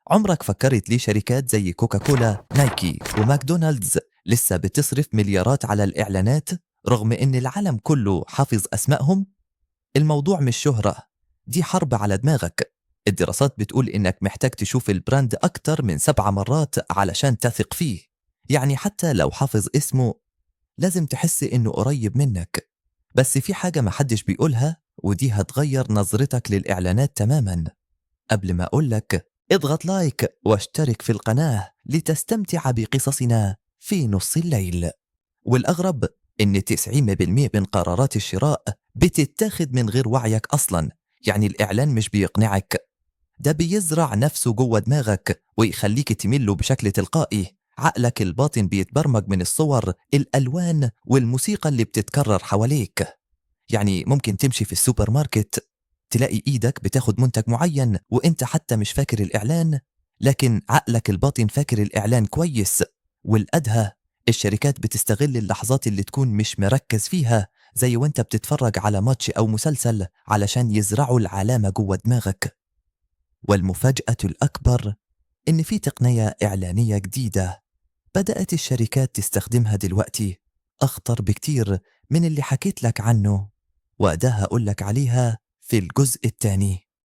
عمرك فكرت ليه شركات زي كوكاكولا، نايكي وماكدونالدز لسه بتصرف مليارات على الإعلانات رغم إن العالم كله حافظ أسمائهم؟ الموضوع مش شهرة، دي حرب على دماغك. الدراسات بتقول إنك محتاج تشوف البراند أكتر من 7 مرات علشان تثق فيه. يعني حتى لو حافظ اسمه لازم تحس إنه قريب منك. بس في حاجة محدش بيقولها، ودي هتغير نظرتك للإعلانات تماما. قبل ما أقولك اضغط لايك واشترك في القناة لتستمتع بقصصنا في نص الليل. والأغرب إن 90% من قرارات الشراء بتتاخد من غير وعيك أصلا. يعني الإعلان مش بيقنعك، ده بيزرع نفسه جوه دماغك ويخليك تميل له بشكل تلقائي. عقلك الباطن بيتبرمج من الصور، الألوان والموسيقى اللي بتتكرر حواليك. يعني ممكن تمشي في السوبر ماركت تلاقي إيدك بتاخد منتج معين وإنت حتى مش فاكر الإعلان، لكن عقلك الباطن فاكر الإعلان كويس. والأدهى، الشركات بتستغل اللحظات اللي تكون مش مركز فيها، زي وانت بتتفرج على ماتش أو مسلسل، علشان يزرعوا العلامة جوه دماغك. والمفاجأة الأكبر إن في تقنية إعلانية جديدة بدأت الشركات تستخدمها دلوقتي، أخطر بكتير من اللي حكيت لك عنه، وده هقول لك عليها في الجزء الثاني.